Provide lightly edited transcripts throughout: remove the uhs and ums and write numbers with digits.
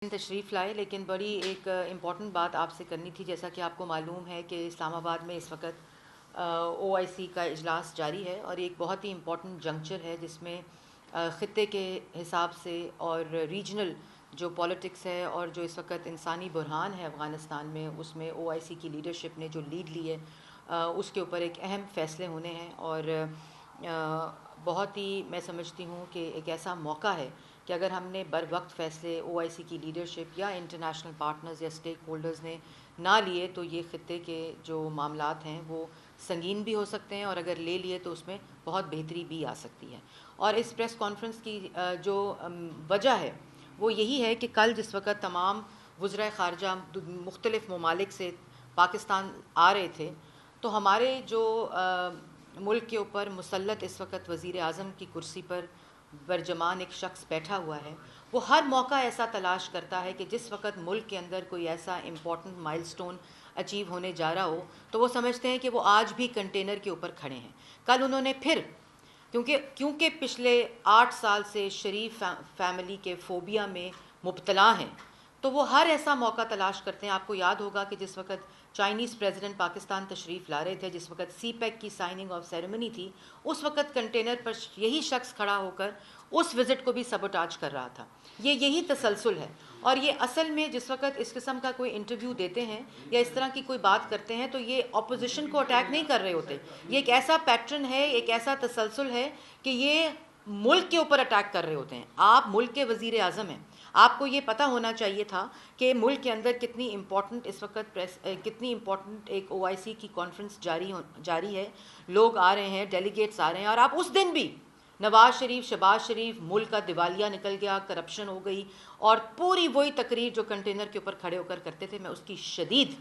تشریف لائے، لیکن بڑی ایک امپورٹنٹ بات آپ سے کرنی تھی. جیسا کہ آپ کو معلوم ہے کہ اسلام آباد میں اس وقت او آئی سی کا اجلاس جاری ہے اور ایک بہت ہی امپورٹنٹ جنکچر ہے جس میں خطے کے حساب سے اور ریجنل جو پولیٹکس ہے اور جو اس وقت انسانی بحران ہے افغانستان میں، اس میں او آئی سی کی لیڈرشپ نے جو لیڈ لی ہے اس کے اوپر ایک اہم فیصلے ہونے ہیں. اور بہت ہی میں سمجھتی ہوں کہ ایک ایسا موقع ہے کہ اگر ہم نے بر وقت فیصلے او آئی سی کی لیڈرشپ یا انٹرنیشنل پارٹنرز یا اسٹیک ہولڈرز نے نہ لیے تو یہ خطے کے جو معاملات ہیں وہ سنگین بھی ہو سکتے ہیں، اور اگر لے لیے تو اس میں بہت بہتری بھی آ سکتی ہے. اور اس پریس کانفرنس کی جو وجہ ہے وہ یہی ہے کہ کل جس وقت تمام وزرائے خارجہ مختلف ممالک سے پاکستان آ رہے تھے تو ہمارے جو ملک کے اوپر مسلط اس وقت وزیر اعظم کی کرسی پر برجمان ایک شخص بیٹھا ہوا ہے، وہ ہر موقع ایسا تلاش کرتا ہے کہ جس وقت ملک کے اندر کوئی ایسا امپورٹنٹ مائل سٹون اچیو ہونے جا رہا ہو تو وہ سمجھتے ہیں کہ وہ آج بھی کنٹینر کے اوپر کھڑے ہیں. کل انہوں نے پھر کیونکہ پچھلے 8 سال سے شریف فیملی کے فوبیا میں مبتلا ہیں تو وہ ہر ایسا موقع تلاش کرتے ہیں. آپ کو یاد ہوگا کہ جس وقت چائنیز پریزیڈنٹ پاکستان تشریف لا رہے تھے، جس وقت سی پیک کی سائننگ آف سیریمنی تھی، اس وقت کنٹینر پر یہی شخص کھڑا ہو کر اس وزٹ کو بھی سبوٹاج کر رہا تھا. یہی تسلسل ہے. اور یہ اصل میں جس وقت اس قسم کا کوئی انٹرویو دیتے ہیں یا اس طرح کی کوئی بات کرتے ہیں تو یہ اپوزیشن کو اٹیک نہیں کر رہے ہوتے. یہ ایک ایسا پیٹرن ہے، ایک ایسا تسلسل ہے کہ یہ ملک کے اوپر اٹیک کر رہے ہوتے ہیں. آپ ملک کے وزیر اعظم ہیں، آپ کو یہ پتہ ہونا چاہیے تھا کہ ملک کے اندر کتنی امپورٹنٹ اس وقت کتنی امپورٹنٹ ایک او آئی سی کی کانفرنس جاری ہے، لوگ آ رہے ہیں، ڈیلیگیٹس آ رہے ہیں، اور آپ اس دن بھی نواز شریف، شہباز شریف، ملک کا دیوالیہ نکل گیا، کرپشن ہو گئی، اور پوری وہی تقریر جو کنٹینر کے اوپر کھڑے ہو کر کرتے تھے. میں اس کی شدید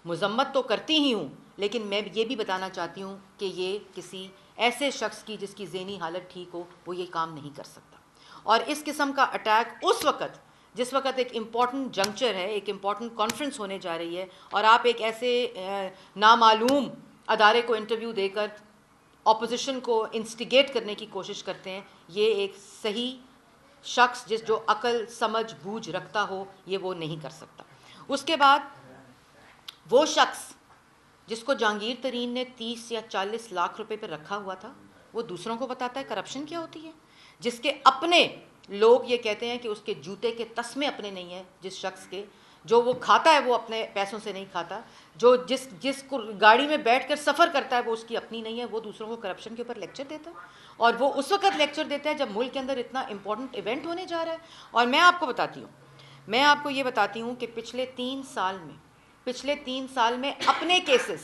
مذمت تو کرتی ہی ہوں، لیکن میں یہ بھی بتانا چاہتی ہوں کہ یہ کسی ایسے شخص کی جس کی ذہنی حالت ٹھیک ہو وہ یہ کام نہیں کر سکتا. اور اس قسم کا اٹیک اس وقت جس وقت ایک امپورٹنٹ جنکچر ہے، ایک امپورٹنٹ کانفرنس ہونے جا رہی ہے، اور آپ ایک ایسے نامعلوم ادارے کو انٹرویو دے کر اپوزیشن کو انسٹیگیٹ کرنے کی کوشش کرتے ہیں، یہ ایک صحیح شخص جو عقل سمجھ بوجھ رکھتا ہو یہ وہ نہیں کر سکتا. اس کے بعد وہ شخص جس کو جہانگیر ترین نے 30 یا 40 لاکھ روپے پہ رکھا ہوا تھا، وہ دوسروں کو بتاتا ہے کرپشن کیا ہوتی ہے. جس کے اپنے لوگ یہ کہتے ہیں کہ اس کے جوتے کے تسمے اپنے نہیں ہیں، جس شخص کے جو وہ کھاتا ہے وہ اپنے پیسوں سے نہیں کھاتا، جو جس گاڑی میں بیٹھ کر سفر کرتا ہے وہ اس کی اپنی نہیں ہے، وہ دوسروں کو کرپشن کے اوپر لیکچر دیتا ہے. اور وہ اس وقت لیکچر دیتا ہے جب ملک کے اندر اتنا امپورٹنٹ ایونٹ ہونے جا رہا ہے. اور میں آپ کو یہ بتاتی ہوں کہ پچھلے 3 سال میں اپنے کیسز،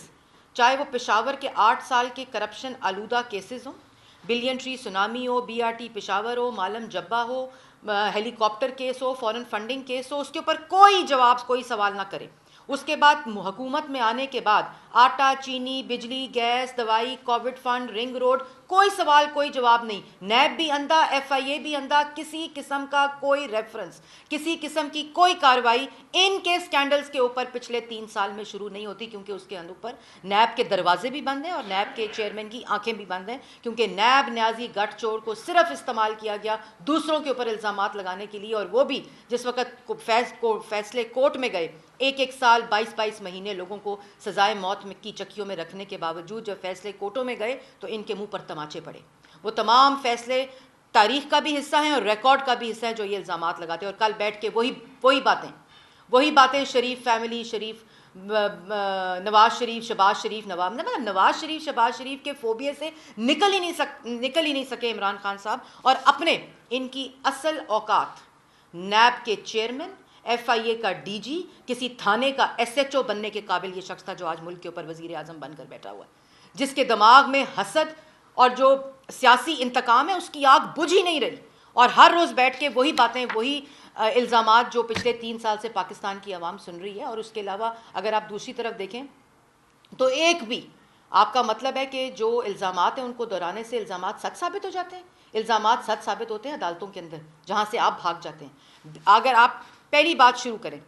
چاہے وہ پشاور کے 8 سال کے کرپشن آلودہ کیسز ہوں، بلین ٹری سونامی ہو، بی آر ٹی پشاور ہو، مالم جبہ ہو، ہیلی کاپٹر کیس ہو، فورن فنڈنگ کیس ہو، اس کے اوپر کوئی سوال نہ کرے. اس کے بعد حکومت میں آنے کے بعد آٹا، چینی، بجلی، گیس، دوائی، کووڈ فنڈ، رنگ روڈ، کوئی سوال کوئی جواب نہیں. نیب بھی اندھا، ایف آئی اے بھی اندھا، کسی قسم کا کوئی ریفرنس، کسی قسم کی کوئی کارروائی ان کے سکینڈلز کے اوپر پچھلے 3 سال میں شروع نہیں ہوتی، کیونکہ اس کے اوپر نیب کے دروازے بھی بند ہیں اور نیب کے چیئرمین کی آنکھیں بھی بند ہیں، کیونکہ نیب نیازی گٹھ چوڑ کو صرف استعمال کیا گیا دوسروں کے اوپر الزامات لگانے کے لیے. اور وہ بھی جس وقت فیصلے کورٹ میں گئے، 1 سال 22 مہینے لوگوں کو سزائے موت کی چکیوں میں رکھنے کے باوجود جب فیصلے کورٹوں میں گئے تو ان کے منہ پر تماچے پڑے. وہ تمام فیصلے تاریخ کا بھی حصہ ہیں اور ریکارڈ کا بھی حصہ ہے جو یہ الزامات لگاتے ہیں. اور کل بیٹھ کے وہی باتیں شریف فیملی، نواز شریف، شہباز شریف، نواز شریف شہباز شریف کے فوبیا سے نکل ہی نہیں سکے عمران خان صاحب، اور اپنے ان کی اصل اوقات نیب کے چیئرمین، ایف آئی اے کا ڈی جی، کسی تھانے کا ایس ایچ او بننے کے قابل یہ شخص تھا جو آج ملک کے اوپر وزیر اعظم بن کر بیٹھا ہوا ہے، جس کے دماغ میں حسد اور جو سیاسی انتقام ہے اس کی آگ بجھ ہی نہیں رہی، اور ہر روز بیٹھ کے وہی باتیں، وہی الزامات جو پچھلے 3 سال سے پاکستان کی عوام سن رہی ہے. اور اس کے علاوہ اگر آپ دوسری طرف دیکھیں تو ایک بھی آپ کا مطلب ہے کہ جو الزامات ہیں ان کو دہرانے سے الزامات سچ ثابت ہو جاتے ہیں. الزامات سچ ثابت ہوتے ہیں عدالتوں کے اندر جہاں سے آپ بھاگ جاتے ہیں. اگر آپ پہلی بات شروع کریں،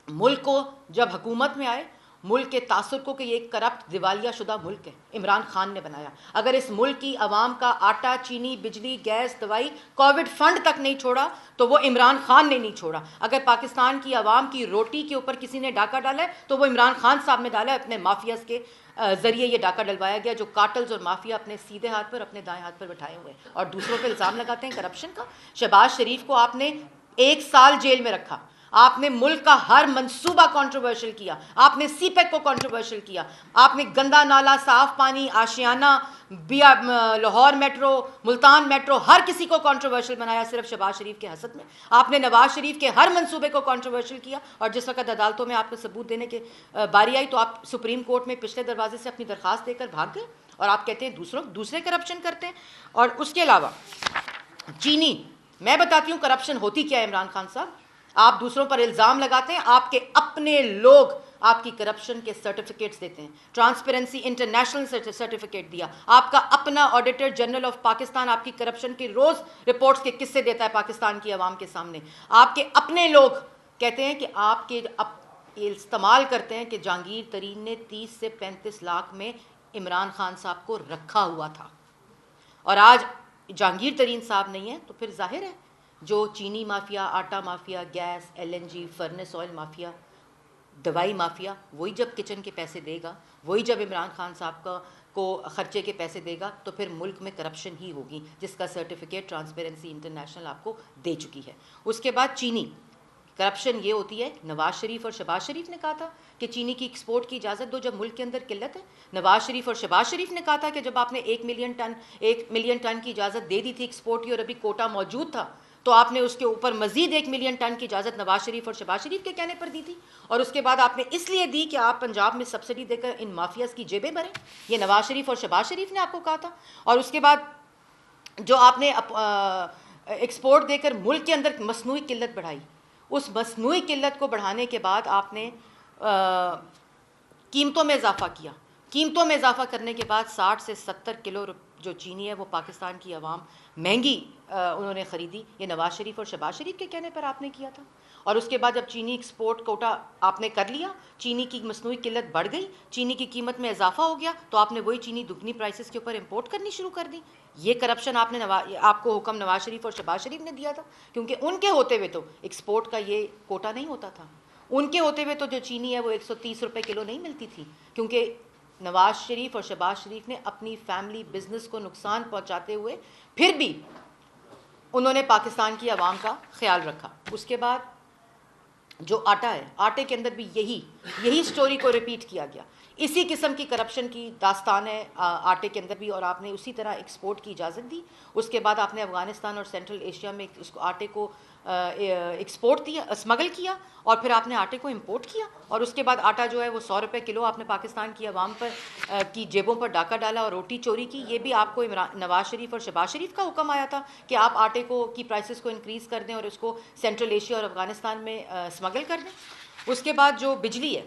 ملک کو جب حکومت میں آئے ملک کے تاثر کو کہ یہ ایک کرپٹ دیوالیہ شدہ ملک ہے، عمران خان نے بنایا. اگر اس ملک کی عوام کا آٹا، چینی، بجلی، گیس، دوائی، کووڈ فنڈ تک نہیں چھوڑا تو وہ عمران خان نے نہیں چھوڑا. اگر پاکستان کی عوام کی روٹی کے اوپر کسی نے ڈاکہ ڈالا ہے تو وہ عمران خان صاحب نے ڈالا ہے. اپنے مافیاز کے ذریعے یہ ڈاکہ ڈلوایا گیا، جو کارٹلز اور مافیا اپنے سیدھے ہاتھ پر، اپنے دائیں ہاتھ پر بٹھائے ہوئے ہیں اور دوسروں پہ الزام لگاتے ہیں کرپشن کا. شہباز شریف کو آپ نے 1 سال جیل میں رکھا. آپ نے ملک کا ہر منصوبہ کنٹروورشل کیا. آپ نے سی پیک کو کنٹروورشل کیا. آپ نے گندا نالا، صاف پانی، آشیانہ، لاہور میٹرو، ملتان میٹرو، ہر کسی کو کنٹروورشل بنایا صرف شہباز شریف کے حسد میں. آپ نے نواز شریف کے ہر منصوبے کو کنٹروورشل کیا اور جس وقت عدالتوں میں آپ کو ثبوت دینے کے باری آئی تو آپ سپریم کورٹ میں پچھلے دروازے سے اپنی درخواست دے کر بھاگ گئے اور آپ کہتے ہیں دوسرے کرپشن کرتے ہیں. اور اس کے علاوہ چینی، میں بتاتی ہوں کرپشن ہوتی کیا ہے. عمران خان صاحب، آپ دوسروں پر الزام لگاتے ہیں، آپ کے اپنے لوگ آپ کی کرپشن کے سرٹیفکیٹس دیتے ہیں. ٹرانسپیرنسی انٹرنیشنل سرٹیفکیٹ دیا. آپ کا اپنا آڈیٹر جنرل آف پاکستان آپ کی کرپشن کی روز رپورٹس کے قصے دیتا ہے پاکستان کی عوام کے سامنے. آپ کے اپنے لوگ کہتے ہیں کہ آپ کے استعمال کرتے ہیں کہ جہانگیر ترین نے 30 سے 35 لاکھ میں عمران خان صاحب کو رکھا ہوا تھا اور آج جہانگیر ترین صاحب نہیں ہے تو پھر ظاہر ہے جو چینی مافیا، آٹا mafia, gas, LNG، furnace oil mafia, دوائی مافیا، وہی جب کچن کے پیسے دے گا، وہی جب عمران خان صاحب کو خرچے کے پیسے دے گا تو پھر ملک میں کرپشن ہی ہوگی، جس کا سرٹیفکیٹ ٹرانسپیرنسی انٹرنیشنل آپ کو دے چکی ہے. اس کے بعد چینی کرپشن یہ ہوتی ہے. نواز شریف اور شہباز شریف نے کہا تھا کہ چینی کی ایکسپورٹ کی اجازت دو جب ملک کے اندر قلت ہے. نواز شریف اور شہباز شریف نے کہا تھا کہ جب آپ نے 1 ملین ٹن کی اجازت دے دی تھی ایکسپورٹ کی اور ابھی کوٹا موجود تھا تو آپ نے اس کے اوپر مزید 1 ملین ٹن کی اجازت نواز شریف اور شہباز شریف کے کہنے پر دی تھی اور اس کے بعد آپ نے اس لیے دی کہ آپ پنجاب میں سبسڈی دے کر ان مافیاز کی جیبیں بھریں. یہ نواز شریف اور شہباز شریف نے آپ کو کہا تھا. اور اس کے بعد جو آپ نے ایکسپورٹ دے کر ملک کے اندر مصنوعی قلت بڑھائی، اس مصنوعی قلت کو بڑھانے کے بعد آپ نے قیمتوں میں اضافہ کیا. قیمتوں میں اضافہ کرنے کے بعد 60 سے 70 کلو جو چینی ہے وہ پاکستان کی عوام مہنگی انہوں نے خریدی. یہ نواز شریف اور شہباز شریف کے کہنے پر آپ نے کیا تھا. اور اس کے بعد جب چینی ایکسپورٹ کوٹا آپ نے کر لیا، چینی کی مصنوعی قلت بڑھ گئی، چینی کی قیمت میں اضافہ ہو گیا تو آپ نے وہی چینی دگنی پرائسز کے اوپر امپورٹ کرنی شروع کر دی. یہ کرپشن آپ کو حکم نواز شریف اور شہباز شریف نے دیا تھا کیونکہ ان کے ہوتے ہوئے تو ایکسپورٹ کا یہ کوٹا نہیں ہوتا تھا. ان کے ہوتے ہوئے تو جو چینی ہے وہ 130 روپے کلو نہیں ملتی تھی کیونکہ نواز شریف اور شہباز شریف نے اپنی فیملی بزنس کو نقصان پہنچاتے ہوئے پھر بھی انہوں نے پاکستان کی عوام کا خیال رکھا. اس کے بعد جو آٹا ہے، آٹے کے اندر بھی یہی سٹوری کو ریپیٹ کیا گیا. اسی قسم کی کرپشن کی داستان ہے آٹے کے اندر بھی اور آپ نے اسی طرح ایکسپورٹ کی اجازت دی. اس کے بعد آپ نے افغانستان اور سینٹرل ایشیا میں اس کو آٹے کو ایکسپورٹ دیا، اسمگل کیا اور پھر آپ نے آٹے کو امپورٹ کیا اور اس کے بعد آٹا جو ہے وہ 100 روپے کلو آپ نے پاکستان کی عوام پر کی جیبوں پر ڈاکہ ڈالا اور روٹی چوری کی. یہ بھی آپ کو نواز شریف اور شہباز شریف کا حکم آیا تھا کہ آپ آٹے کی پرائسز کو انکریز کر دیں اور اس کو سینٹرل ایشیا اور افغانستان میں اسمگل کر دیں. اس کے بعد جو بجلی ہے،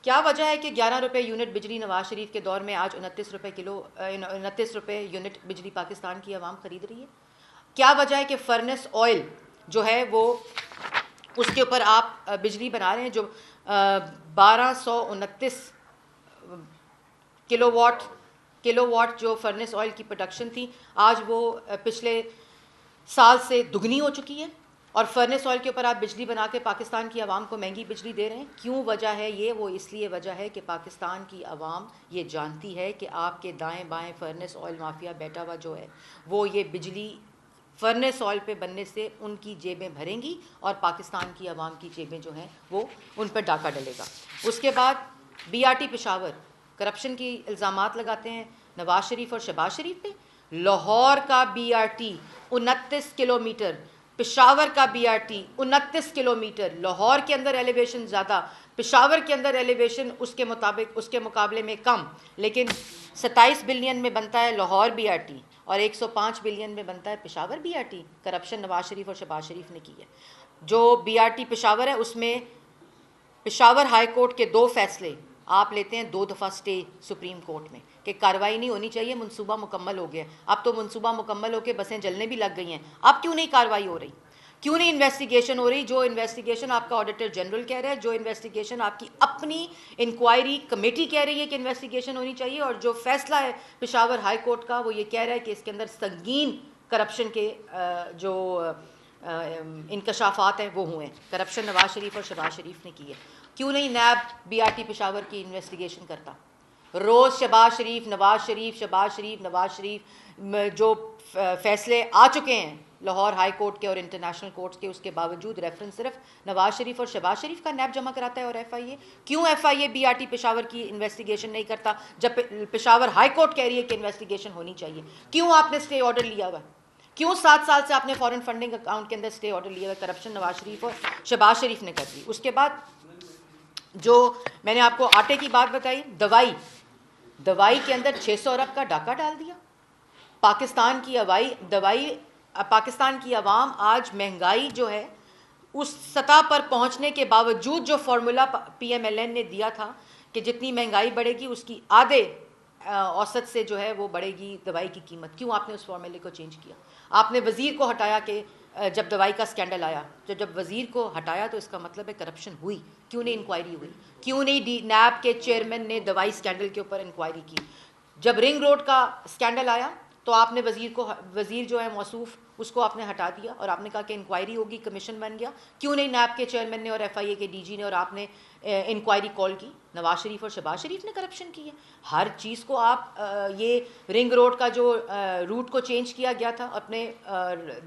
کیا وجہ ہے کہ 11 روپے یونٹ بجلی نواز شریف کے دور میں آج 29 روپے یونٹ بجلی پاکستان کی عوام خرید رہی ہے؟ کیا وجہ ہے کہ فرنس آئل جو ہے وہ اس کے اوپر آپ بجلی بنا رہے ہیں جو 1229 کلو واٹ جو فرنس آئل کی پروڈکشن تھی آج وہ پچھلے سال سے دگنی ہو چکی ہے اور فرنس آئل کے اوپر آپ بجلی بنا کے پاکستان کی عوام کو مہنگی بجلی دے رہے ہیں. کیوں وجہ ہے یہ؟ وہ اس لیے وجہ ہے کہ پاکستان کی عوام یہ جانتی ہے کہ آپ کے دائیں بائیں فرنس آئل مافیا بیٹا ہوا جو ہے وہ یہ بجلی فرنس آئل پہ بننے سے ان کی جیبیں بھریں گی اور پاکستان کی عوام کی جیبیں جو ہیں وہ ان پر ڈاکہ ڈلے گا. اس کے بعد BRT پشاور کرپشن کی الزامات لگاتے ہیں نواز شریف اور شہباز شریف پہ. لاہور کا BRT 29 کلومیٹر، پشاور کا BRT 29 کلومیٹر. لاہور کے اندر ایلیویشن زیادہ، پشاور کے اندر ایلیویشن اس کے مقابلے میں کم، لیکن 27 بلین میں بنتا ہے لاہور BRT اور 105 بلین میں بنتا ہے پشاور BRT. کرپشن نواز شریف اور شہباز شریف نے کی ہے. جو BRT پشاور ہے اس میں پشاور ہائی کورٹ کے 2 فیصلے آپ لیتے ہیں 2 دفعہ سٹے سپریم کورٹ میں کہ کارروائی نہیں ہونی چاہیے، منصوبہ مکمل ہو گیا. اب تو منصوبہ مکمل ہو کے بسیں جلنے بھی لگ گئی ہیں، اب کیوں نہیں کارروائی ہو رہی؟ کیوں نہیں انویسٹیگیشن ہو رہی؟ جو انویسٹیگیشن آپ کا آڈیٹر جنرل کہہ رہا ہے، جو انویسٹیگیشن آپ کی اپنی انکوائری کمیٹی کہہ رہی ہے کہ انویسٹیگیشن ہونی چاہیے، اور جو فیصلہ ہے پشاور ہائی کورٹ کا وہ یہ کہہ رہا ہے کہ اس کے اندر سنگین کرپشن کے جو انکشافات ہیں وہ ہوئے ہیں، کرپشن نواز شریف اور شہباز شریف نے کی ہے. کیوں نہیں NAB B R T Peshawar کی انویسٹیگیشن کرتا؟ روز شہباز شریف نواز شریف جو فیصلے آ چکے ہیں لاہور ہائی کورٹ کے اور انٹرنیشنل کورٹس کے، اس کے باوجود ریفرنس صرف نواز شریف اور شہباز شریف کا نیب جمع کراتا ہے اور ایف آئی اے. کیوں F I A B R T Peshawar کی انویسٹیگیشن نہیں کرتا جب پشاور ہائی کورٹ کہہ رہی ہے کہ انویسٹیگیشن ہونی چاہیے؟ کیوں آپ نے اسٹے آرڈر لیا ہوا ہے؟ کیوں 7 سال سے آپ نے فارن فنڈنگ اکاؤنٹ کے اندر اسٹے آرڈر لیا ہوا ہے؟ کرپشن نواز شریف اور شہباز شریف نے کر دی. اس کے بعد جو میں نے آپ کو آٹے کی بات بتائی، دوائی کے اندر 600 ارب کا ڈاکہ ڈال دیا. پاکستان کی عوام آج مہنگائی جو ہے اس سطح پر پہنچنے کے باوجود جو formula P M L N نے دیا تھا کہ جتنی مہنگائی بڑھے گی اس کی آدھے اوسط سے جو ہے وہ بڑھے گی دوائی کی قیمت، کیوں آپ نے اس فارمولے کو چینج کیا؟ آپ نے وزیر کو ہٹایا کہ جب دوائی کا سکینڈل آیا، جب وزیر کو ہٹایا تو اس کا مطلب ہے کرپشن ہوئی. کیوں نہیں انکوائری ہوئی؟ کیوں نہیں نیب کے چیئرمین نے دوائی سکینڈل کے اوپر انکوائری کی؟ جب رنگ روڈ کا سکینڈل آیا تو آپ نے وزیر جو ہے موصوف اس کو آپ نے ہٹا دیا اور آپ نے کہا کہ انکوائری ہوگی، کمیشن بن گیا. کیوں نہیں نیب کے چیئرمین نے اور ایف آئی اے کے ڈی جی نے اور آپ نے انکوائری کال کی؟ نواز شریف اور شہباز شریف نے کرپشن کی ہے. ہر چیز کو آپ یہ رنگ روڈ کا جو روٹ کو چینج کیا گیا تھا اپنے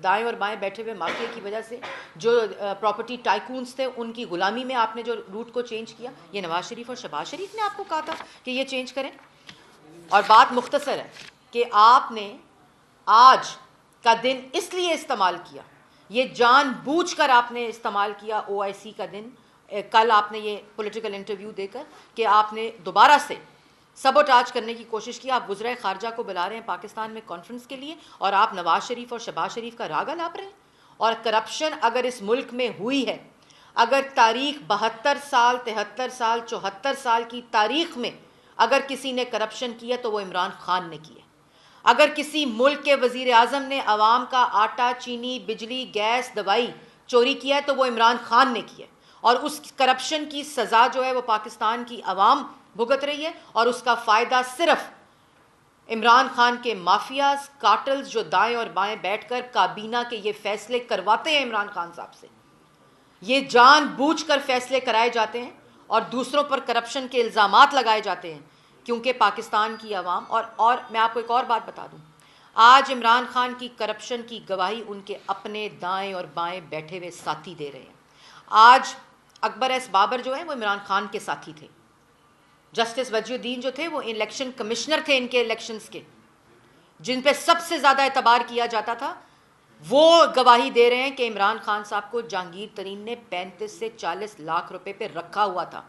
دائیں اور بائیں بیٹھے ہوئے مافیا کی وجہ سے، جو پراپرٹی ٹائکونز تھے ان کی غلامی میں آپ نے جو روٹ کو چینج کیا، یہ نواز شریف اور شہباز شریف نے آپ کو کہا تھا کہ یہ چینج کریں. اور بات مختصر ہے کہ آپ نے آج کا دن اس لیے استعمال کیا، یہ جان بوجھ کر آپ نے استعمال کیا او آئی سی کا دن. کل آپ نے یہ پولیٹیکل انٹرویو دے کر کہ آپ نے دوبارہ سے سبوٹاج کرنے کی کوشش کی. آپ وزرائے خارجہ کو بلا رہے ہیں پاکستان میں کانفرنس کے لیے اور آپ نواز شریف اور شہباز شریف کا راگ الاپ رہے ہیں. اور کرپشن اگر اس ملک میں ہوئی ہے، اگر تاریخ 72 سال 73 سال 74 سال کی تاریخ میں اگر کسی نے کرپشن کیا تو وہ عمران خان نے کی ہے. اگر کسی ملک کے وزیر اعظم نے عوام کا آٹا، چینی، بجلی، گیس، دوائی چوری کیا ہے تو وہ عمران خان نے کی ہے. اور اس کرپشن کی سزا جو ہے وہ پاکستان کی عوام بھگت رہی ہے، اور اس کا فائدہ صرف عمران خان کے مافیاز، کارٹلز جو دائیں اور بائیں بیٹھ کر کابینہ کے یہ فیصلے کرواتے ہیں عمران خان صاحب سے. یہ جان بوجھ کر فیصلے کرائے جاتے ہیں اور دوسروں پر کرپشن کے الزامات لگائے جاتے ہیں کیونکہ پاکستان کی عوام اور میں آپ کو ایک اور بات بتا دوں، آج عمران خان کی کرپشن کی گواہی ان کے اپنے دائیں اور بائیں بیٹھے ہوئے ساتھی دے رہے ہیں. آج اکبر ایس بابر جو ہے وہ عمران خان کے ساتھی تھے. جسٹس وجی الدین جو تھے وہ الیکشن کمشنر تھے ان کے الیکشنز کے، جن پہ سب سے زیادہ اعتبار کیا جاتا تھا. وہ گواہی دے رہے ہیں کہ عمران خان صاحب کو جہانگیر ترین نے 35 سے 40 لاکھ روپے پہ رکھا ہوا تھا.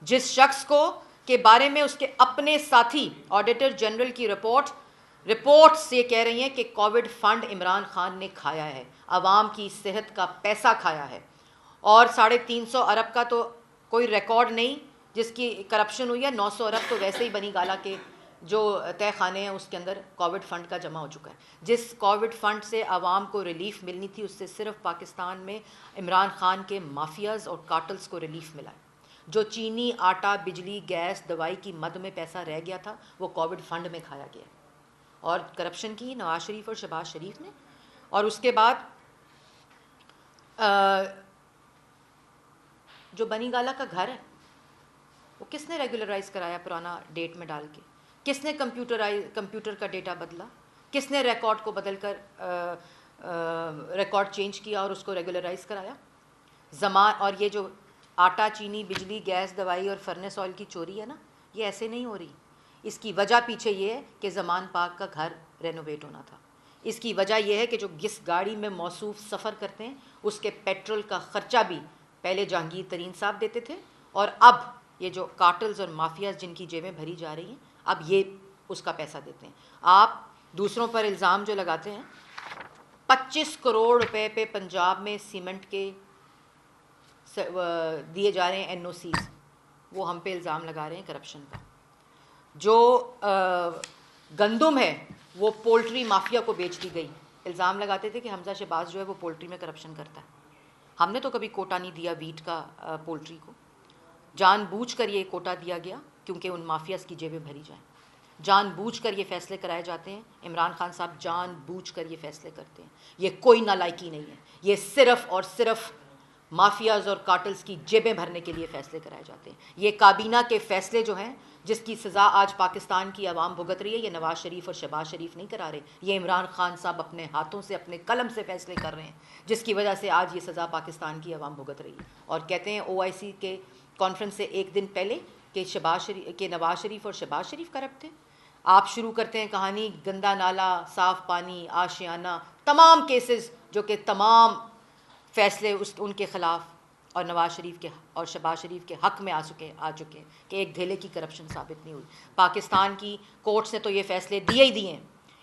جس شخص کو کے بارے میں اس کے اپنے ساتھی آڈیٹر جنرل کی رپورٹس یہ کہہ رہی ہیں کہ کووڈ فنڈ عمران خان نے کھایا ہے، عوام کی صحت کا پیسہ کھایا ہے. اور 350 ارب کا تو کوئی ریکارڈ نہیں جس کی کرپشن ہوئی ہے. 900 ارب تو ویسے ہی بنی گالا کے جو تہ خانے ہیں اس کے اندر کووڈ فنڈ کا جمع ہو چکا ہے. جس کووڈ فنڈ سے عوام کو ریلیف ملنی تھی اس سے صرف پاکستان میں عمران خان کے مافیاز اور کارٹلز کو ریلیف ملا ہے. جو چینی، آٹا، بجلی، گیس، دوائی کی مد میں پیسہ رہ گیا تھا وہ کووڈ فنڈ میں کھایا گیا. اور کرپشن کی نواز شریف اور شہباز شریف نے. اور اس کے بعد جو بنی گالا کا گھر ہے وہ کس نے ریگولرائز کرایا پرانا ڈیٹ میں ڈال کے؟ کس نے کمپیوٹر کا ڈیٹا بدلا؟ کس نے ریکارڈ کو بدل کر ریکارڈ چینج کیا اور اس کو ریگولرائز کرایا؟ اور یہ جو آٹا، چینی، بجلی، گیس، دوائی اور فرنس آئل کی چوری ہے نا، یہ ایسے نہیں ہو رہی. اس کی وجہ پیچھے یہ ہے کہ زمان پاک کا گھر رینوویٹ ہونا تھا. اس کی وجہ یہ ہے کہ جو جس گاڑی میں موصوف سفر کرتے ہیں اس کے پیٹرول کا خرچہ بھی پہلے جہانگیر ترین صاحب دیتے تھے، اور اب یہ جو کارٹلز اور مافیاز جن کی جیبیں بھری جا رہی ہیں اب یہ اس کا پیسہ دیتے ہیں. آپ دوسروں پر الزام جو لگاتے ہیں، 25 کروڑ روپے پہ پنجاب میں سیمنٹ کے دیے جا رہے ہیں این او سیز، وہ ہم پہ الزام لگا رہے ہیں کرپشن کا. جو گندم ہے وہ پولٹری مافیا کو بیچ دی گئی الزام لگاتے تھے کہ حمزہ شہباز جو ہے وہ پولٹری میں کرپشن کرتا ہے. ہم نے تو کبھی کوٹا نہیں دیا ویٹ کا پولٹری کو. جان بوجھ کر یہ کوٹا دیا گیا کیونکہ ان مافیاز کی جیبیں بھری جائیں. جان بوجھ کر یہ فیصلے کرائے جاتے ہیں. عمران خان صاحب جان بوجھ کر یہ فیصلے کرتے ہیں. یہ کوئی نالائکی نہیں ہے, یہ صرف اور صرف مافیاز اور کارٹلز کی جیبیں بھرنے کے لیے فیصلے کرائے جاتے ہیں. یہ کابینہ کے فیصلے جو ہیں جس کی سزا آج پاکستان کی عوام بھگت رہی ہے, یہ نواز شریف اور شہباز شریف نہیں کرا رہے, یہ عمران خان صاحب اپنے ہاتھوں سے اپنے قلم سے فیصلے کر رہے ہیں, جس کی وجہ سے آج یہ سزا پاکستان کی عوام بھگت رہی ہے. اور کہتے ہیں OIC کے کانفرنس سے ایک دن پہلے کہ نواز شریف اور شہباز شریف کرپٹ تھے. آپ شروع کرتے ہیں کہانی گندا نالا, صاف پانی, آشیانہ, تمام کیسز جو کہ تمام فیصلے ان کے خلاف اور نواز شریف کے اور شہباز شریف کے حق میں آ چکے ہیں کہ ایک دھیلے کی کرپشن ثابت نہیں ہوئی. پاکستان کی کورٹس نے تو یہ فیصلے دیے ہی دیے ہیں,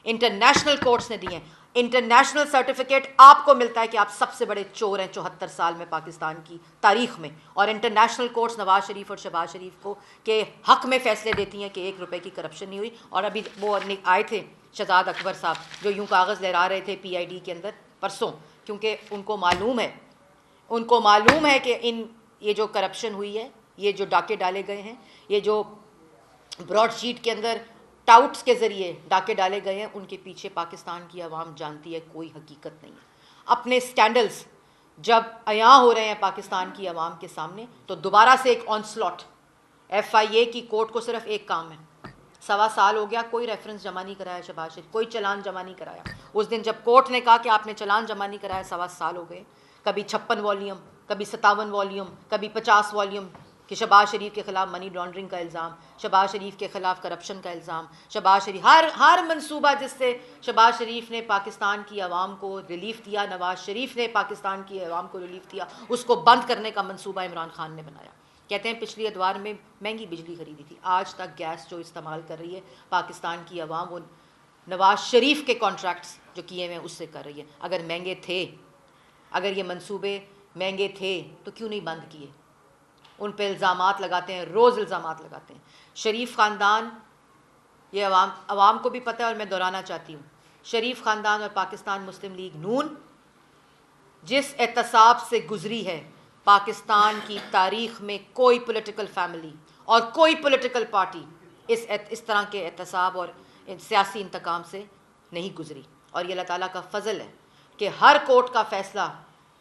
انٹرنیشنل کورٹس نے دیے ہیں. انٹرنیشنل سرٹیفکیٹ آپ کو ملتا ہے کہ آپ سب سے بڑے چور ہیں 74 سال میں پاکستان کی تاریخ میں, اور انٹرنیشنل کورٹس نواز شریف اور شہباز شریف کو کے حق میں فیصلے دیتی ہیں کہ 1 روپے کی کرپشن نہیں ہوئی. اور ابھی وہ آئے تھے شہزاد اکبر صاحب جو یوں کاغذ لہرا رہے تھے PID کے اندر پرسوں, کیونکہ ان کو معلوم ہے کہ یہ جو کرپشن ہوئی ہے, یہ جو ڈاکے ڈالے گئے ہیں, یہ جو براڈ شیٹ کے اندر ٹاؤٹس کے ذریعے ڈاکے ڈالے گئے ہیں, ان کے پیچھے پاکستان کی عوام جانتی ہے کوئی حقیقت نہیں ہے. اپنے سٹینڈلز جب عیاں ہو رہے ہیں پاکستان کی عوام کے سامنے تو دوبارہ سے ایک آنسلاٹ. FIA کی کورٹ کو صرف ایک کام ہے, 1.25 سال ہو گیا کوئی ریفرنس جمع نہیں کرایا شہباز شریف, کوئی چلان جمع نہیں کرایا. اس دن جب کورٹ نے کہا کہ آپ نے چلان جمع نہیں کرایا, 1.25 سال ہو گئے, کبھی 56 والیوم, کبھی 57 والیوم, کبھی 50 والیوم کہ شہباز شریف کے خلاف منی لانڈرنگ کا الزام, شہباز شریف کے خلاف کرپشن کا الزام, شہباز شریف ہر منصوبہ جس سے شہباز شریف نے پاکستان کی عوام کو ریلیف دیا, نواز شریف نے پاکستان کی عوام کو ریلیف دیا, اس کو بند کرنے کا منصوبہ عمران خان نے بنایا. کہتے ہیں پچھلی ادوار میں مہنگی بجلی خریدی تھی, آج تک گیس جو استعمال کر رہی ہے پاکستان کی عوام وہ نواز شریف کے کانٹریکٹس جو کیے ہوئے ہیں اس سے کر رہی ہے. اگر مہنگے تھے, اگر یہ منصوبے مہنگے تھے تو کیوں نہیں بند کیے؟ ان پہ الزامات لگاتے ہیں, روز الزامات لگاتے ہیں. شریف خاندان, یہ عوام کو بھی پتہ ہے اور میں دہرانا چاہتی ہوں, شریف خاندان اور پاکستان مسلم لیگ نون جس احتساب سے گزری ہے, پاکستان کی تاریخ میں کوئی پولیٹیکل فیملی اور کوئی پولیٹیکل پارٹی اس طرح کے احتساب اور سیاسی انتقام سے نہیں گزری. اور یہ اللہ تعالیٰ کا فضل ہے کہ ہر کورٹ کا فیصلہ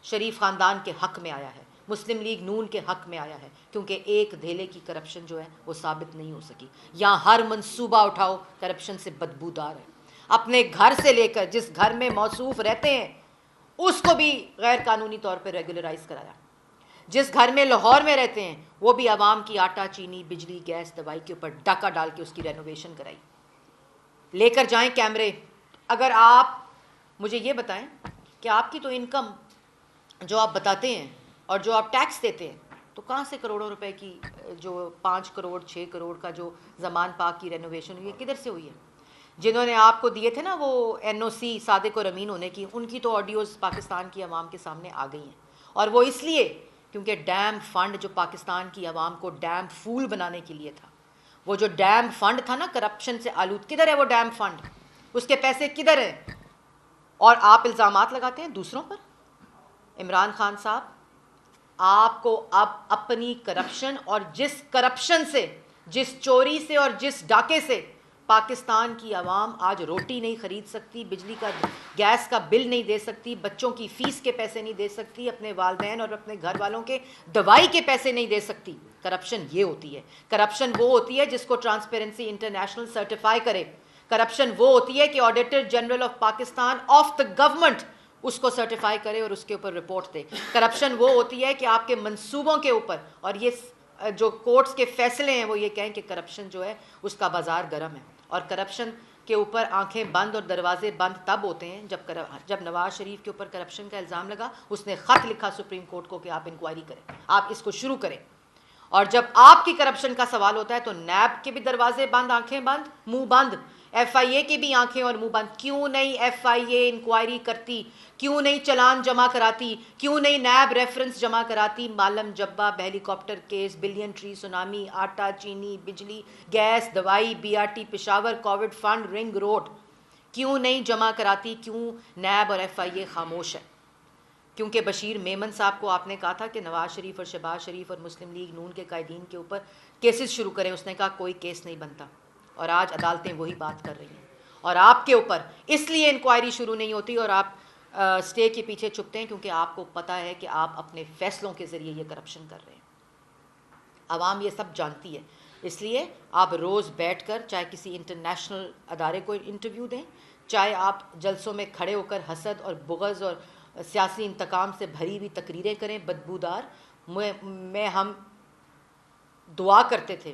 شریف خاندان کے حق میں آیا ہے, مسلم لیگ نون کے حق میں آیا ہے, کیونکہ ایک دھیلے کی کرپشن جو ہے وہ ثابت نہیں ہو سکی. یہاں ہر منصوبہ اٹھاؤ کرپشن سے بدبودار ہے. اپنے گھر سے لے کر جس گھر میں موصوف رہتے ہیں اس کو بھی غیر قانونی طور پہ ریگولرائز کرایا. جس گھر میں لاہور میں رہتے ہیں وہ بھی عوام کی آٹا, چینی, بجلی, گیس, دوائی کے اوپر ڈاکہ ڈال کے اس کی رینوویشن کرائی. لے کر جائیں کیمرے. اگر آپ مجھے یہ بتائیں کہ آپ کی تو انکم جو آپ بتاتے ہیں اور جو آپ ٹیکس دیتے ہیں تو کہاں سے کروڑوں روپے کی جو 5 کروڑ 6 کروڑ کا جو زمان پاک کی رینوویشن ہوئی ہے کدھر سے ہوئی ہے؟ جنہوں نے آپ کو دیے تھے نا وہ NOC صادق اور امین ہونے کی, ان کی تو آڈیوز پاکستان کی عوام کے سامنے آ گئی ہیں. اور وہ اس لیے کیونکہ ڈیم فنڈ جو پاکستان کی عوام کو ڈیم فول بنانے کے لیے تھا, وہ جو ڈیم فنڈ تھا نا کرپشن سے آلود, کدھر ہے وہ ڈیم فنڈ؟ اس کے پیسے کدھر ہیں؟ اور آپ الزامات لگاتے ہیں دوسروں پر. عمران خان صاحب, آپ کو اب اپنی کرپشن اور جس کرپشن سے, جس چوری سے اور جس ڈاکے سے پاکستان کی عوام آج روٹی نہیں خرید سکتی, بجلی کا گیس کا بل نہیں دے سکتی, بچوں کی فیس کے پیسے نہیں دے سکتی, اپنے والدین اور اپنے گھر والوں کے دوائی کے پیسے نہیں دے سکتی. کرپشن یہ ہوتی ہے. کرپشن وہ ہوتی ہے جس کو ٹرانسپیرنسی انٹرنیشنل سرٹیفائی کرے. کرپشن وہ ہوتی ہے کہ auditor general of Pakistan of the government اس کو سرٹیفائی کرے اور اس کے اوپر رپورٹ دے. کرپشن وہ ہوتی ہے کہ آپ کے منصوبوں کے اوپر, اور یہ جو کورٹس کے فیصلے ہیں وہ یہ کہیں کہ کرپشن جو ہے اس کا بازار گرم ہے. اور کرپشن کے اوپر آنکھیں بند اور دروازے بند تب ہوتے ہیں جب نواز شریف کے اوپر کرپشن کا الزام لگا, اس نے خط لکھا سپریم کورٹ کو کہ آپ انکوائری کریں, آپ اس کو شروع کریں. اور جب آپ کی کرپشن کا سوال ہوتا ہے تو نیب کے بھی دروازے بند, آنکھیں بند, منہ بند, FIA کی بھی آنکھیں اور منہ بند. کیوں نہیں FIA انکوائری کرتی؟ کیوں نہیں چلان جمع کراتی؟ کیوں نہیں نیب ریفرنس جمع کراتی؟ Malam Jabba helicopter case, billion tree tsunami, آٹا, چینی, بجلی, گیس, دوائی, BRT Peshawar, Covid fund, ring road. کیوں نہیں جمع کراتی؟ کیوں نیب اور ایف آئی اے خاموش ہے؟ کیونکہ بشیر میمن صاحب کو آپ نے کہا تھا کہ نواز شریف اور شہباز شریف اور مسلم لیگ نون کے قائدین کے اوپر کیسز شروع کریں، اس نے کہا کوئی کیس نہیں بنتا، اور آج عدالتیں وہی بات کر رہی ہیں، اور آپ کے اوپر اس لیے انکوائری شروع نہیں ہوتی اور آپ اسٹے کے پیچھے چھپتے ہیں کیونکہ آپ کو پتہ ہے کہ آپ اپنے فیصلوں کے ذریعے یہ کرپشن کر رہے ہیں۔ عوام یہ سب جانتی ہے، اس لیے آپ روز بیٹھ کر چاہے کسی انٹرنیشنل ادارے کو انٹرویو دیں، چاہے آپ جلسوں میں کھڑے ہو کر حسد اور بغض اور سیاسی انتقام سے بھری ہوئی تقریریں کریں بدبودار، ہم دعا کرتے تھے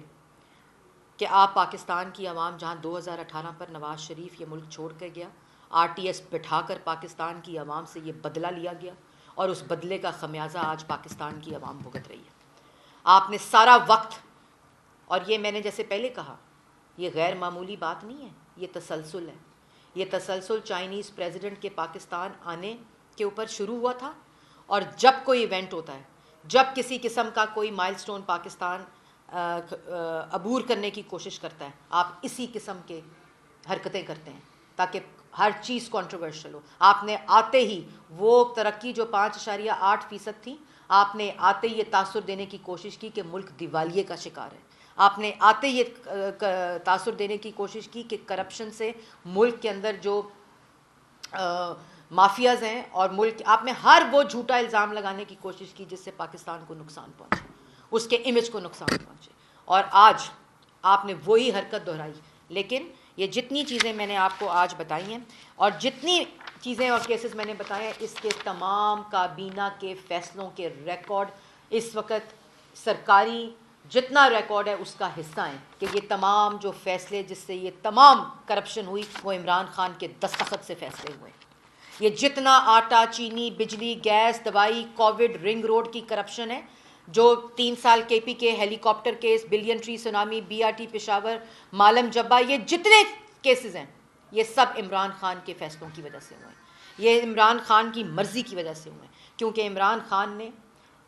کہ آپ پاکستان کی عوام جہاں 2018 پر نواز شریف یہ ملک چھوڑ کے گیا، آر ٹی ایس بٹھا کر پاکستان کی عوام سے یہ بدلہ لیا گیا، اور اس بدلے کا خمیازہ آج پاکستان کی عوام بھگت رہی ہے۔ آپ نے سارا وقت، اور یہ میں نے جیسے پہلے کہا، یہ غیر معمولی بات نہیں ہے، یہ تسلسل ہے۔ یہ تسلسل چائنیز پریزیڈنٹ کے پاکستان آنے کے اوپر شروع ہوا تھا، اور جب کوئی ایونٹ ہوتا ہے، جب کسی قسم کا کوئی مائل سٹون پاکستان عبور کرنے کی کوشش کرتا ہے، آپ اسی قسم کے حرکتیں کرتے ہیں تاکہ ہر چیز کنٹروورشل ہو۔ آپ نے آتے ہی وہ ترقی جو 5.8% تھی، آپ نے آتے ہی یہ تاثر دینے کی کوشش کی کہ ملک دیوالیے کا شکار ہے۔ آپ نے آتے ہی تاثر دینے کی کوشش کی کہ کرپشن سے ملک کے اندر جو مافیاز ہیں اور ملک، آپ نے ہر وہ جھوٹا الزام لگانے کی کوشش کی جس سے پاکستان کو نقصان پہنچے، اس کے امیج کو نقصان پہنچے، اور آج آپ نے وہی حرکت دہرائی۔ لیکن یہ جتنی چیزیں میں نے آپ کو آج بتائی ہیں اور جتنی چیزیں اور کیسز میں نے بتائے ہیں، اس کے تمام کابینہ کے فیصلوں کے ریکارڈ اس وقت سرکاری جتنا ریکارڈ ہے اس کا حصہ ہیں کہ یہ تمام جو فیصلے جس سے یہ تمام کرپشن ہوئی وہ عمران خان کے دستخط سے فیصلے ہوئے۔ یہ جتنا آٹا، چینی، بجلی، گیس، دوائی، کووڈ، رنگ روڈ کی کرپشن ہے، جو 3 سال K P K helicopter case, billion tree tsunami, B R T Peshawar, Malam Jabba, یہ جتنے کیسز ہیں یہ سب عمران خان کے فیصلوں کی وجہ سے ہوئے ہیں، یہ عمران خان کی مرضی کی وجہ سے ہوئے ہیں، کیونکہ عمران خان نے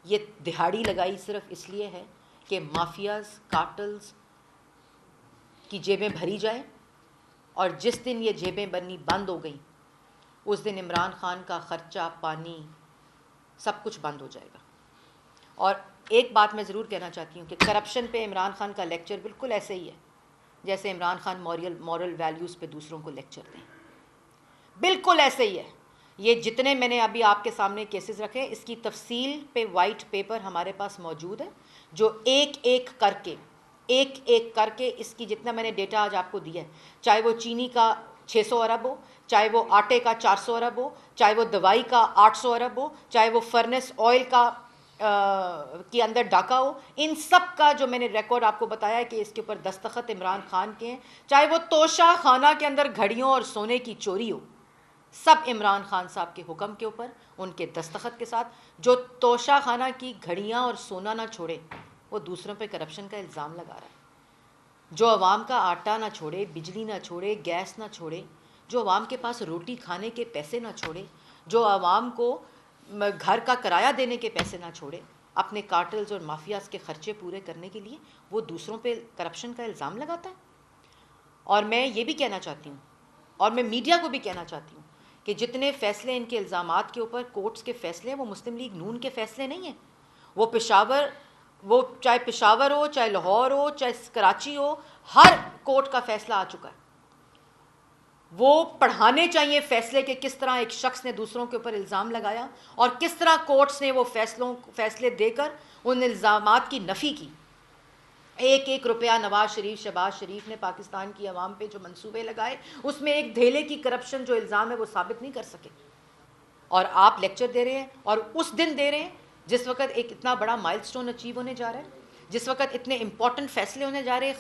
یہ دہاڑی لگائی صرف اس لیے ہے کہ مافیاز، کارٹلز کی جیبیں بھری جائیں، اور جس دن یہ جیبیں بننی بند ہو گئیں اس دن عمران خان کا خرچہ، پانی، سب کچھ بند ہو جائے گا۔ اور ایک بات میں ضرور کہنا چاہتی ہوں کہ کرپشن پہ عمران خان کا لیکچر بالکل ایسے ہی ہے جیسے عمران خان مورل ویلیوز پہ دوسروں کو لیکچر دیں، بالکل ایسے ہی ہے۔ یہ جتنے میں نے ابھی آپ کے سامنے کیسز رکھے، اس کی تفصیل پہ وائٹ پیپر ہمارے پاس موجود ہے، جو ایک ایک کر کے اس کی جتنا میں نے ڈیٹا آج آپ کو دیا ہے، چاہے وہ چینی کا 600 ارب ہو، چاہے وہ آٹے کا 400 ارب ہو، چاہے وہ دوائی کا 800 ارب ہو، چاہے وہ فرنس آئل کا کے اندر ڈاکہ ہو، ان سب کا جو میں نے ریکارڈ آپ کو بتایا ہے کہ اس کے اوپر دستخط عمران خان کے ہیں، چاہے وہ توشہ خانہ کے اندر گھڑیوں اور سونے کی چوری ہو، سب عمران خان صاحب کے حکم کے اوپر ان کے دستخط کے ساتھ۔ جو توشہ خانہ کی گھڑیاں اور سونا نہ چھوڑے وہ دوسروں پہ کرپشن کا الزام لگا رہا ہے، جو عوام کا آٹا نہ چھوڑے، بجلی نہ چھوڑے، گیس نہ چھوڑے، جو عوام کے پاس روٹی کھانے کے پیسے نہ چھوڑے، جو عوام کو گھر کا کرایہ دینے کے پیسے نہ چھوڑے، اپنے کارٹلز اور مافیاز کے خرچے پورے کرنے کے لیے وہ دوسروں پہ کرپشن کا الزام لگاتا ہے۔ اور میں یہ بھی کہنا چاہتی ہوں، اور میں میڈیا کو بھی کہنا چاہتی ہوں کہ جتنے فیصلے ان کے الزامات کے اوپر کورٹس کے فیصلے ہیں وہ مسلم لیگ نون کے فیصلے نہیں ہیں، وہ چاہے پشاور ہو، چاہے لاہور ہو، چاہے کراچی ہو، ہر کورٹ کا فیصلہ آ چکا ہے۔ وہ پڑھانے چاہیے فیصلے کہ کس طرح ایک شخص نے دوسروں کے اوپر الزام لگایا اور کس طرح کورٹس نے وہ فیصلے دے کر ان الزامات کی نفی کی۔ ایک ایک روپیہ نواز شریف، شہباز شریف نے پاکستان کی عوام پہ جو منصوبے لگائے، اس میں ایک دھیلے کی کرپشن جو الزام ہے وہ ثابت نہیں کر سکے، اور آپ لیکچر دے رہے ہیں، اور اس دن دے رہے ہیں جس وقت ایک اتنا بڑا مائل سٹون اچیو ہونے جا رہا ہے، جس وقت اتنے امپورٹنٹ فیصلے ہونے جا رہے ہیں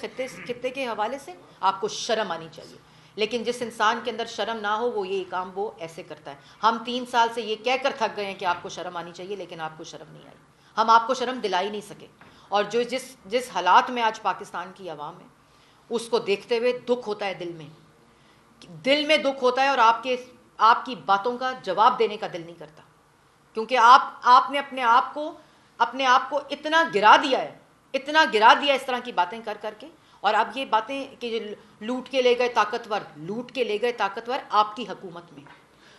خطے کے حوالے سے۔ آپ کو شرم آنی چاہیے، لیکن جس انسان کے اندر شرم نہ ہو وہ یہ کام وہ ایسے کرتا ہے۔ ہم 3 سال سے یہ کہہ کر تھک گئے ہیں کہ آپ کو شرم آنی چاہیے، لیکن آپ کو شرم نہیں آئی، ہم آپ کو شرم دلا ہی نہیں سکے۔ اور جو جس حالات میں آج پاکستان کی عوام ہے اس کو دیکھتے ہوئے دکھ ہوتا ہے، دل میں دکھ ہوتا ہے، اور آپ کی باتوں کا جواب دینے کا دل نہیں کرتا، کیونکہ آپ نے اپنے آپ کو اتنا گرا دیا ہے اس طرح کی باتیں کر کے، اور اب یہ باتیں کہ لوٹ کے لے گئے طاقتور آپ کی حکومت میں،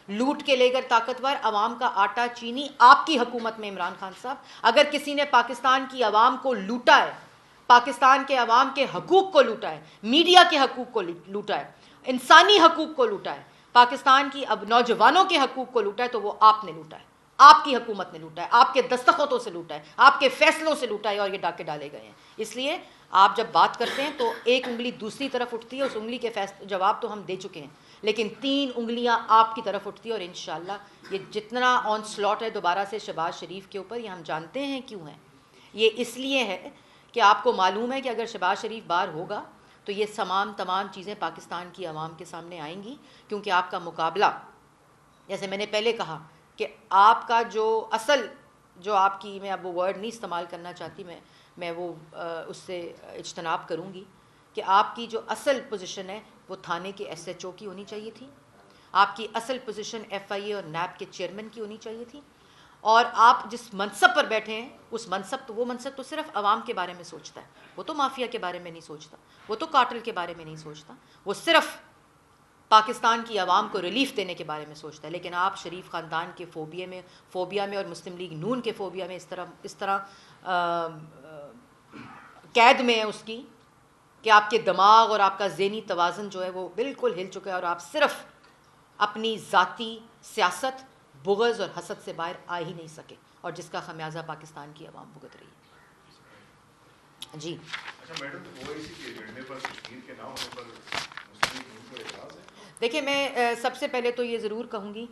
لوٹ کے لے گئے طاقتور عوام کا آٹا چینی آپ کی حکومت میں عمران خان صاحب. اگر کسی نے پاکستان کی عوام کو لوٹا ہے، پاکستان کے عوام کے حقوق کو لوٹا ہے، میڈیا کے حقوق کو لوٹا ہے، انسانی حقوق کو لوٹا ہے، پاکستان کی اب نوجوانوں کے حقوق کو لوٹا ہے، تو وہ آپ نے لوٹا ہے، آپ کی حکومت نے لوٹا ہے، آپ کے دستخطوں سے لوٹا ہے، آپ کے فیصلوں سے لوٹا ہے، اور یہ ڈاکے ڈالے گئے ہیں. اس لیے آپ جب بات کرتے ہیں تو ایک انگلی دوسری طرف اٹھتی ہے، اس انگلی کے جواب تو ہم دے چکے ہیں، لیکن 3 انگلیاں آپ کی طرف اٹھتی ہے. اور انشاءاللہ یہ جتنا آن سلاٹ ہے دوبارہ سے شہباز شریف کے اوپر، یہ ہم جانتے ہیں کیوں ہے. یہ اس لیے ہے کہ آپ کو معلوم ہے کہ اگر شہباز شریف باہر ہوگا تو یہ تمام چیزیں پاکستان کی عوام کے سامنے آئیں گی، کیونکہ آپ کا مقابلہ، جیسے میں نے پہلے کہا کہ آپ کا جو اصل جو آپ کی، میں اب وہ ورڈ نہیں استعمال کرنا چاہتی، میں وہ اس سے اجتناب کروں گی، کہ آپ کی جو اصل پوزیشن ہے وہ تھانے کے ایس ایچ او کی ہونی چاہیے تھی، آپ کی اصل پوزیشن ایف آئی اے اور نیب کے چیئرمین کی ہونی چاہیے تھی، اور آپ جس منصب پر بیٹھے ہیں اس وہ منصب تو صرف عوام کے بارے میں سوچتا ہے، وہ تو مافیا کے بارے میں نہیں سوچتا، وہ تو کارٹل کے بارے میں نہیں سوچتا، وہ صرف پاکستان کی عوام کو ریلیف دینے کے بارے میں سوچتا ہے. لیکن آپ شریف خاندان کے فوبیا میں اور مسلم لیگ نون کے فوبیا میں اس طرح قید میں ہے اس کی، کہ آپ کے دماغ اور آپ کا ذہنی توازن جو ہے وہ بالکل ہل چکا ہے، اور آپ صرف اپنی ذاتی سیاست، بغض اور حسد سے باہر آ ہی نہیں سکے، اور جس کا خمیازہ پاکستان کی عوام بھگت رہی ہے. جی اچھا میڈم، اوائسی کے ایجنڈے پر کشمیر کے نہ ہونے پر مسلم لیگ کو اعتراض ہے؟ دیکھیں، میں سب سے پہلے تو یہ ضرور کہوں گی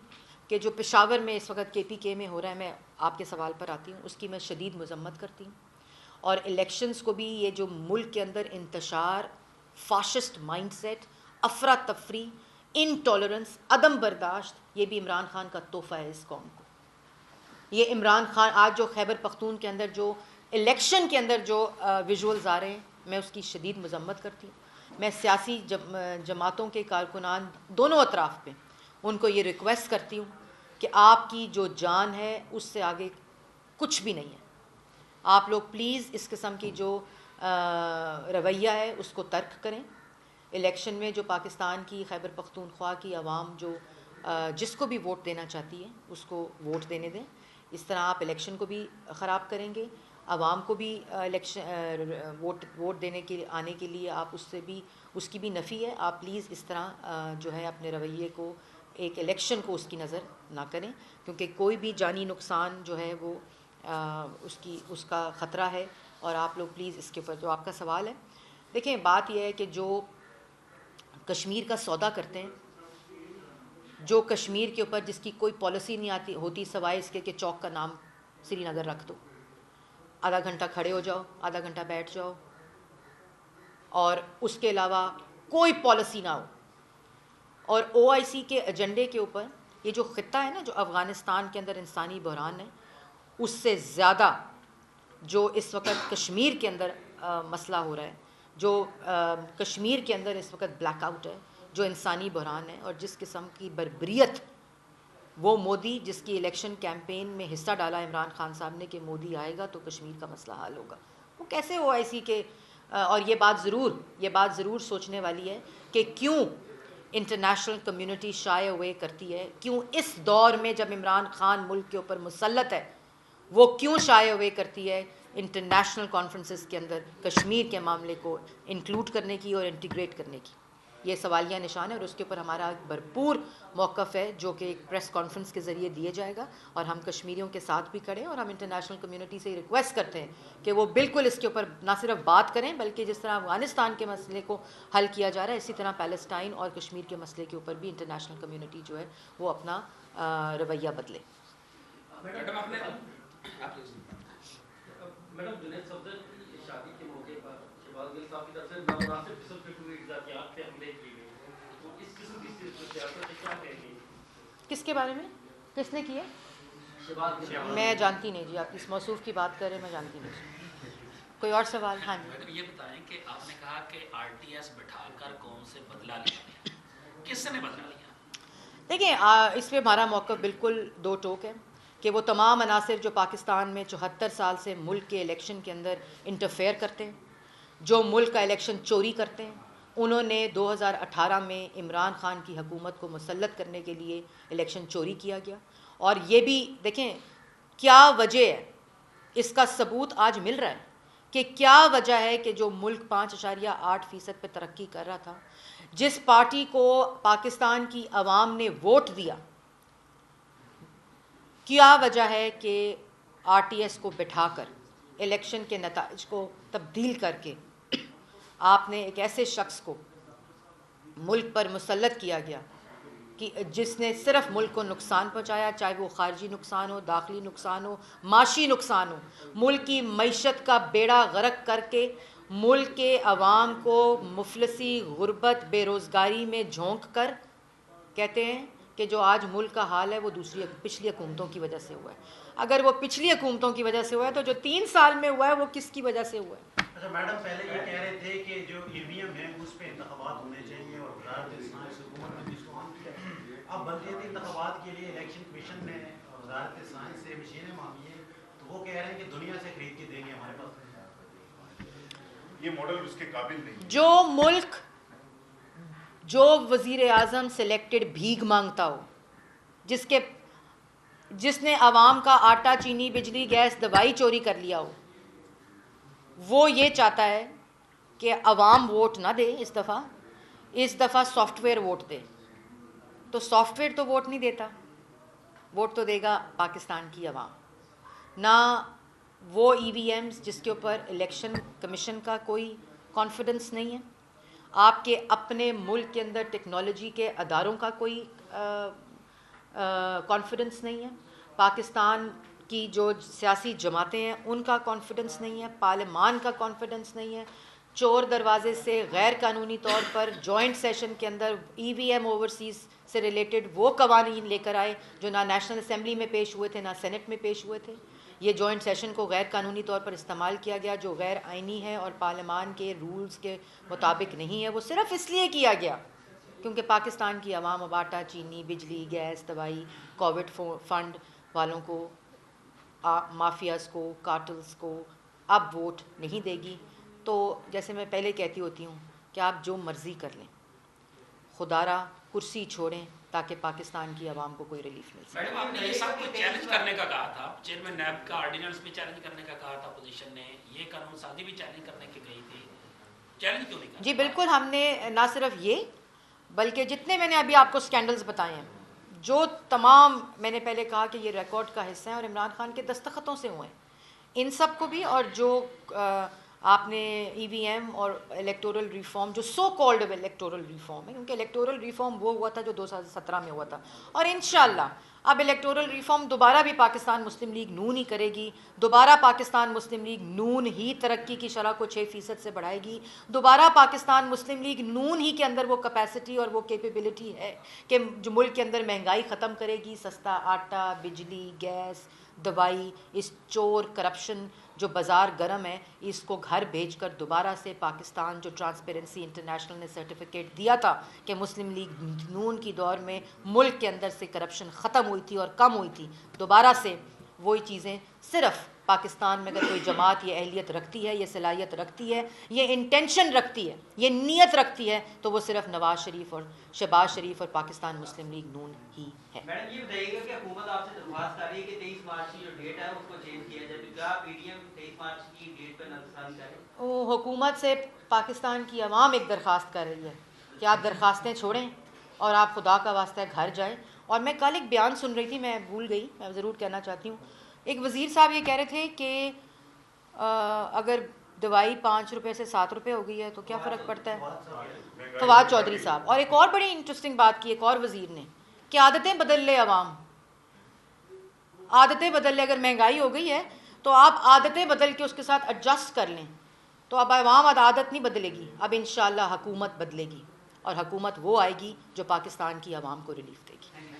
کہ جو پشاور میں اس وقت کے پی کے میں ہو رہا ہے، میں آپ کے سوال پر آتی ہوں، اس کی میں شدید مذمت کرتی ہوں. اور الیکشنز کو بھی، یہ جو ملک کے اندر انتشار، فاشسٹ مائنڈ سیٹ، افراتفری، انٹالرنس، عدم برداشت، یہ بھی عمران خان کا تحفہ ہے اس قوم کو. یہ عمران خان آج جو خیبر پختون کے اندر جو الیکشن کے اندر جو ویژولز آ رہے ہیں، میں اس کی شدید مذمت کرتی ہوں. میں سیاسی جماعتوں کے کارکنان دونوں اطراف پہ ان کو یہ ریکویسٹ کرتی ہوں کہ آپ کی جو جان ہے اس سے آگے کچھ بھی نہیں ہے. آپ لوگ پلیز اس قسم کی جو رویہ ہے اس کو ترک کریں. الیکشن میں جو پاکستان کی خیبر پختونخوا کی عوام جو جس کو بھی ووٹ دینا چاہتی ہے اس کو ووٹ دینے دیں. اس طرح آپ الیکشن کو بھی خراب کریں گے، عوام کو بھی الیکشن ووٹ دینے کے آنے کے لیے آپ اس کی بھی نفی ہے. آپ پلیز اس طرح جو ہے اپنے رویے کو، ایک الیکشن کو اس کی نظر نہ کریں، کیونکہ کوئی بھی جانی نقصان جو ہے وہ اس کا خطرہ ہے. اور آپ لوگ پلیز اس کے اوپر جو آپ کا سوال ہے، دیکھیں بات یہ ہے کہ جو کشمیر کا سودا کرتے ہیں، جو کشمیر کے اوپر جس کی کوئی پالیسی نہیں ہوتی سوائے اس کے کہ چوک کا نام سری نگر رکھ دو، آدھا گھنٹہ کھڑے ہو جاؤ، آدھا گھنٹہ بیٹھ جاؤ، اور اس کے علاوہ کوئی پالیسی نہ ہو. اور او آئی سی کے ایجنڈے کے اوپر یہ جو خطہ ہے نا، جو افغانستان کے اندر انسانی بحران ہے، اس سے زیادہ جو اس وقت کشمیر کے اندر مسئلہ ہو رہا ہے، جو کشمیر کے اندر اس وقت بلیک آؤٹ ہے، جو انسانی بحران ہے، اور جس قسم کی بربریت وہ مودی، جس کی الیکشن کیمپین میں حصہ ڈالا عمران خان صاحب نے کہ مودی آئے گا تو کشمیر کا مسئلہ حل ہوگا، وہ کیسے او آئی سی کے. اور یہ بات ضرور سوچنے والی ہے کہ کیوں انٹرنیشنل کمیونٹی شائے اوے کرتی ہے، کیوں اس دور میں جب عمران خان ملک کے اوپر مسلط ہے وہ کیوں شائے اوے کرتی ہے انٹرنیشنل کانفرنسز کے اندر کشمیر کے معاملے کو انکلوڈ کرنے کی اور انٹیگریٹ کرنے کی. یہ سوالیہ نشان ہے، اور اس کے اوپر ہمارا بھرپور موقف ہے جو کہ ایک پریس کانفرنس کے ذریعے دیے جائے گا، اور ہم کشمیریوں کے ساتھ بھی کھڑے ہیں. اور ہم انٹرنیشنل کمیونٹی سے ریکویسٹ کرتے ہیں کہ وہ بالکل اس کے اوپر نہ صرف بات کریں، بلکہ جس طرح افغانستان کے مسئلے کو حل کیا جا رہا ہے، اسی طرح پیلسٹائن اور کشمیر کے مسئلے کے اوپر بھی انٹرنیشنل کمیونٹی جو ہے وہ اپنا رویہ بدلے. میڈم، جنید صفدر کی شادی کے موقع پر شہباز گل صاحب کی طرف سے نامناسب قسم کے ٹویٹ ذاتیات پہ حملے کیے گئے، تو اس قسم کی سیاست سے کیا کہیں گے؟ کس کے بارے میں؟ کس نے کیے؟ میں جانتی نہیں جی، آپ کس موصوف کی بات کر رہے ہیں، میں جانتی نہیں. کوئی اور سوال؟ ہاں جی. میڈم یہ بتائیں کہ آپ نے کہا کہ آر ٹی ایس بٹھا کر قوم سے بدلہ لیا گیا، کس نے بدلہ لیا؟ دیکھیں، اس پہ ہمارا موقف بالکل دو ٹوک ہے کہ وہ تمام عناصر جو پاکستان میں 74 سال سے ملک کے الیکشن کے اندر انٹرفیئر کرتے ہیں، جو ملک کا الیکشن چوری کرتے ہیں. انہوں نے 2018 میں عمران خان کی حکومت کو مسلط کرنے کے لیے الیکشن چوری کیا گیا. اور یہ بھی دیکھیں کیا وجہ ہے، اس کا ثبوت آج مل رہا ہے کہ کیا وجہ ہے کہ جو ملک 5.8% پہ ترقی کر رہا تھا، جس پارٹی کو پاکستان کی عوام نے ووٹ دیا، کیا وجہ ہے کہ RTS کو بٹھا کر الیکشن کے نتائج کو تبدیل کر کے آپ نے ایک ایسے شخص کو ملک پر مسلط کیا گیا کہ جس نے صرف ملک کو نقصان پہنچایا، چاہے وہ خارجی نقصان ہو، داخلی نقصان ہو، معاشی نقصان ہو. ملک کی معیشت کا بیڑا غرق کر کے ملک کے عوام کو مفلسی، غربت، بے روزگاری میں جھونک کر کہتے ہیں کہ جو آج ملک کا حال ہے وہ پچھلی حکومتوں کی وجہ سے ہوا ہے. اگر وہ پچھلی حکومتوں کی وجہ سے ہوا ہے تو جو 3 سال میں ہوا ہے وہ کس کی وجہ سے ہوا ہے؟ اچھا میڈم، پہلے یہ کہہ رہے تھے کہ جو EVM ہے اس پہ انتخابات ہونے چاہیے اور وزارت سائنس حکومت نے جس کو عام کیا. اب بلدیاتی انتخابات کے لیے الیکشن کمیشن نے وزارت سائنس سے مشینیں مانگی ہیں، تو وہ کہہ رہے ہیں کہ دنیا سے خرید کے دیں گے، ہمارے پاس یہ ماڈل اس کے قابل نہیں. جو ملک، جو وزیر اعظم سلیکٹڈ بھیک مانگتا ہو، جس نے عوام کا آٹا، چینی، بجلی، گیس، دوائی چوری کر لیا ہو، وہ یہ چاہتا ہے کہ عوام ووٹ نہ دے. اس دفعہ سافٹ ویئر ووٹ دے. تو سافٹ ویئر تو ووٹ نہیں دیتا، ووٹ تو دے گا پاکستان کی عوام. نہ وہ EVMs جس کے اوپر الیکشن کمیشن کا کوئی کانفیڈنس نہیں ہے، آپ کے اپنے ملک کے اندر ٹیکنالوجی کے اداروں کا کوئی کانفیڈنس نہیں ہے، پاکستان کی جو سیاسی جماعتیں ہیں ان کا کانفیڈنس نہیں ہے، پارلیمان کا کانفیڈنس نہیں ہے. چور دروازے سے غیر قانونی طور پر جوائنٹ سیشن کے اندر EVM اوورسیز سے ریلیٹڈ وہ قوانین لے کر آئے جو نہ نیشنل اسمبلی میں پیش ہوئے تھے نہ سینٹ میں پیش ہوئے تھے. یہ جوائنٹ سیشن کو غیر قانونی طور پر استعمال کیا گیا جو غیر آئینی ہے اور پارلیمان کے رولز کے مطابق نہیں ہے. وہ صرف اس لیے کیا گیا کیونکہ پاکستان کی عوام اب آٹا، چینی، بجلی، گیس، دوائی، کووڈ فنڈ والوں کو، مافیاز کو، کارٹلز کو اب ووٹ نہیں دے گی. تو جیسے میں پہلے کہتی ہوتی ہوں کہ آپ جو مرضی کر لیں، خدا را کرسی چھوڑیں تاکہ پاکستان کی عوام کو کوئی ریلیف مل سکے. میڈم آپ نے یہ سب کچھ چیلنج کرنے کا کہا تھا، چیئرمین نیب کا آرڈیننس بھی چیلنج کرنے کا کہا تھا اپوزیشن نے، یہ قانون سازی بھی چیلنج کرنے کی گئی تھی، چیلنج کیوں نہیں کرا؟ جی بالکل، ہم نے نہ صرف یہ بلکہ جتنے میں نے ابھی آپ کو سکینڈلز بتائے ہیں، جو تمام میں نے پہلے کہا کہ یہ ریکارڈ کا حصہ ہیں اور عمران خان کے دستخطوں سے ہوئے ہیں، ان سب کو بھی، اور جو آپ نے EVM اور الیکٹورل ریفارم جو سو کالڈ الیکٹورل ریفارم ہے، کیونکہ الیکٹورل ریفارم وہ ہوا تھا جو 2017 میں ہوا تھا، اور انشاءاللہ اب الیکٹورل ریفارم دوبارہ بھی پاکستان مسلم لیگ نون ہی کرے گی. دوبارہ پاکستان مسلم لیگ نون ہی ترقی کی شرح کو 6% سے بڑھائے گی. دوبارہ پاکستان مسلم لیگ نون ہی کے اندر وہ کیپیسٹی اور وہ کیپیبلٹی ہے کہ جو ملک کے اندر مہنگائی ختم کرے گی، سستا آٹا، بجلی، گیس، دوائی، اس چور کرپشن جو بازار گرم ہے اس کو گھر بھیج کر دوبارہ سے پاکستان جو ٹرانسپیرنسی انٹرنیشنل نے سرٹیفکیٹ دیا تھا کہ مسلم لیگ نون کی دور میں ملک کے اندر سے کرپشن ختم ہوئی تھی اور کم ہوئی تھی، دوبارہ سے وہی چیزیں. صرف پاکستان میں اگر کوئی جماعت یہ اہلیت رکھتی ہے، یہ صلاحیت رکھتی ہے، یہ انٹینشن رکھتی ہے، یہ نیت رکھتی ہے، تو وہ صرف نواز شریف اور شہباز شریف اور پاکستان مسلم لیگ نون ہی ہے. میڈم یہ بتائیے گا کہ حکومت آپ سے درخواست کر رہی ہے کہ 23 مارچ کی جو ڈیٹ ہے اس کو چینج کیا جائے، تو کیا PDM 23 مارچ کی ڈیٹ پہ نظرثانی کرے؟ حکومت سے پاکستان کی عوام ایک درخواست کر رہی ہے کہ آپ درخواستیں چھوڑیں اور آپ خدا کا واسطہ گھر جائیں. اور میں کل ایک بیان سن رہی تھی، میں بھول گئی، میں ضرور کہنا چاہتی ہوں. ایک وزیر صاحب یہ کہہ رہے تھے کہ اگر دوائی 5 روپے سے 7 روپے ہو گئی ہے تو کیا فرق پڑتا ہے، فواد چودھری صاحب. اور ایک اور بڑی انٹرسٹنگ بات کی ایک اور وزیر نے کہ عادتیں بدل لے عوام، عادتیں بدل لے. اگر مہنگائی ہو گئی ہے تو آپ عادتیں بدل کے اس کے ساتھ ایڈجسٹ کر لیں. تو اب عوام عادت نہیں بدلے گی، اب انشاءاللہ حکومت بدلے گی، اور حکومت وہ آئے گی جو پاکستان کی عوام کو ریلیف دے گی.